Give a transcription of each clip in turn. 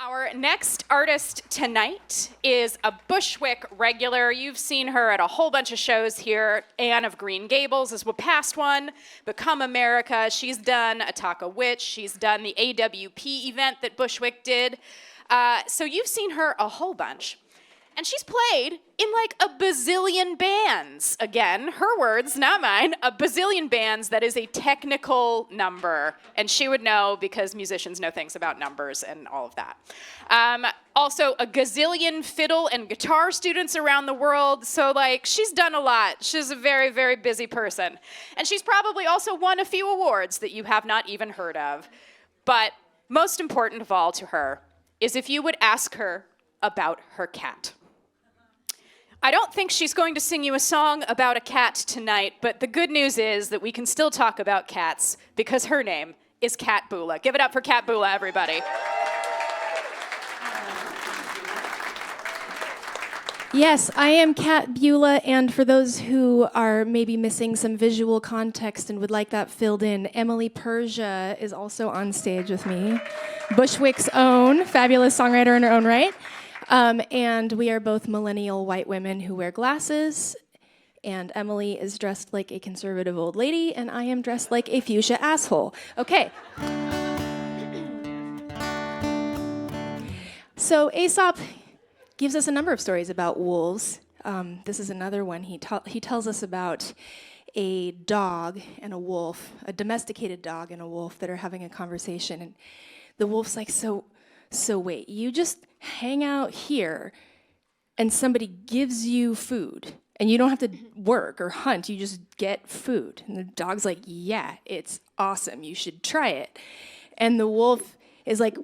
Our next artist tonight is a Bushwick regular. You've seen her at a whole bunch of shows here. Anne of Green Gables is a past one. Become America. She's done Attack a Witch. She's done the AWP event that Bushwick did. So you've seen her a whole bunch. And she's played in like a bazillion bands. Again, her words, not mine. A bazillion bands, that is a technical number. And she would know because musicians know things about numbers and all of that. Also, a gazillion fiddle and guitar students around the world. So like, she's done a lot. She's a very, very busy person. And she's probably also won a few awards that you have not even heard of. But most important of all to her is if you would ask her about her cat. I don't think she's going to sing you a song about a cat tonight, but the good news is that we can still talk about cats because her name is Cat Bula. Give it up for Cat Bula, everybody. Yes, I am Cat Bula, and for those who are maybe missing some visual context and would like that filled in, Emily Persia is also on stage with me. Bushwick's own fabulous songwriter in her own right. And we are both millennial white women who wear glasses, and Emily is dressed like a conservative old lady, and I am dressed like a fuchsia asshole. Okay. So Aesop gives us a number of stories about wolves. This is another one. He tells us about a dog and a wolf, a domesticated dog and a wolf that are having a conversation, and the wolf's like, so wait, you just hang out here and somebody gives you food and you don't have to work or hunt, you just get food. And the dog's like, yeah, it's awesome, you should try it. And the wolf is like,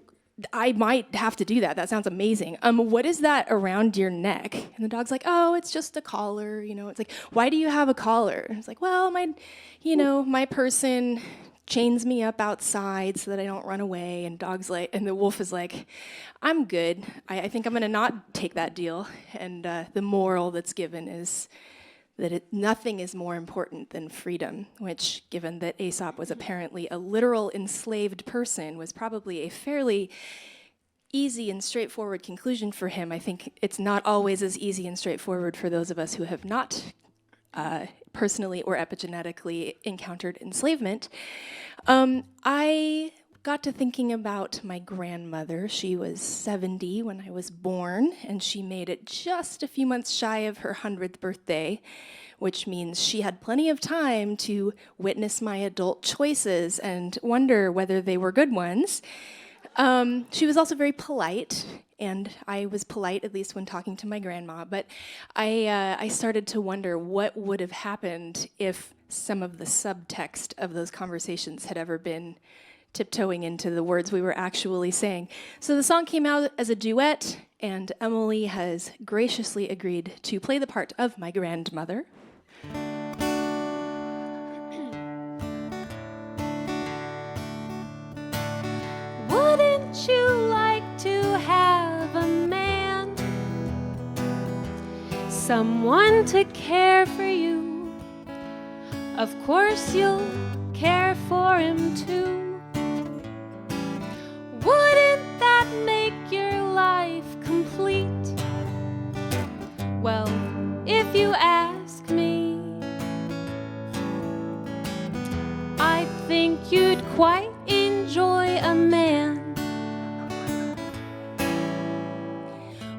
I might have to do that. That sounds amazing. What is that around your neck? And the dog's like, oh, it's just a collar. It's like, why do you have a collar? And it's like, well, my person chains me up outside so that I don't run away. And the wolf is like, I'm good. I think I'm gonna not take that deal. And the moral that's given is that nothing is more important than freedom, which, given that Aesop was apparently a literal enslaved person, was probably a fairly easy and straightforward conclusion for him. I think it's not always as easy and straightforward for those of us who have not personally or epigenetically encountered enslavement. I got to thinking about my grandmother. She was 70 when I was born, and she made it just a few months shy of her 100th birthday, which means she had plenty of time to witness my adult choices and wonder whether they were good ones. She was also very polite, and I was polite, at least when talking to my grandma, but I started to wonder what would have happened if some of the subtext of those conversations had ever been tiptoeing into the words we were actually saying. So the song came out as a duet, and Emily has graciously agreed to play the part of my grandmother. Wouldn't you like to have a man? Someone to care for you. Of course you'll care for him too. Wouldn't that make your life complete? Well, if you ask me, I think you'd quite enjoy a man.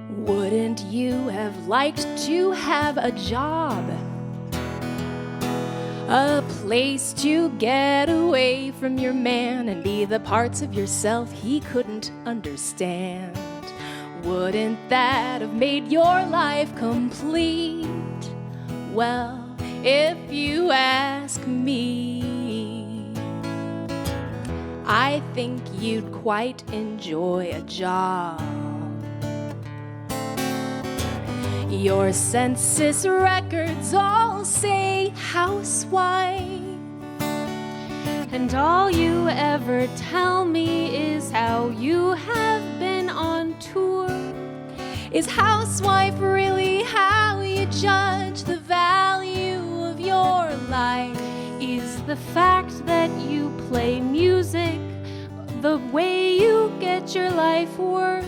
Wouldn't you have liked to have a job? A place to get away from your man and be the parts of yourself he couldn't understand. Wouldn't that have made your life complete? Well, if you ask me, I think you'd quite enjoy a job. Your census records all say housewife, and all you ever tell me is how you have been on tour. Is housewife really how you judge the value of your life? Is the fact that you play music the way you get your life worth?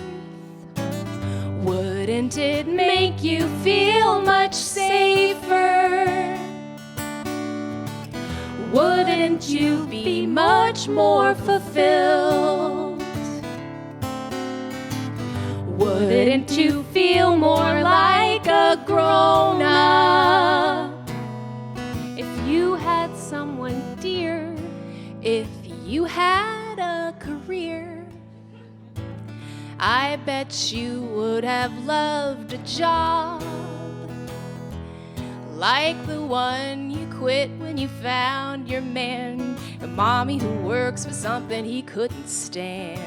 Wouldn't it make you feel much safer? Wouldn't you be much more fulfilled? Wouldn't you feel more like a grown-up? If you had someone dear, If you had a career, I bet you would have loved a job like the one you quit when you found your man, a mommy who works for something he couldn't stand.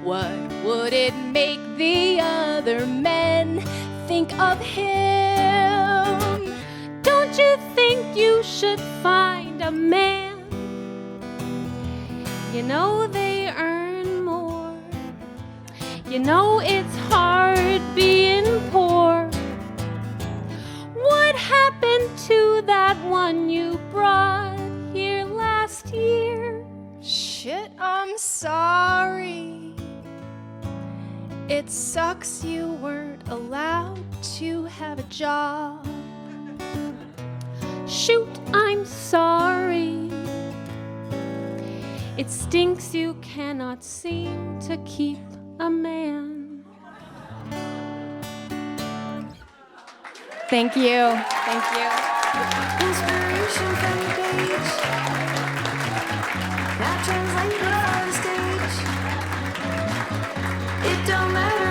What would it make the other men think of him? don't you think you should find a man? You know they earn more. You know it's hard being poor. What happened to that one you brought here last year? Shit, I'm sorry. It sucks you weren't allowed to have a job. Shoot, I'm sorry. It stinks you cannot seem to keep a man. Thank you. Thank you. Inspiration from the page. Now translated on the stage. It don't matter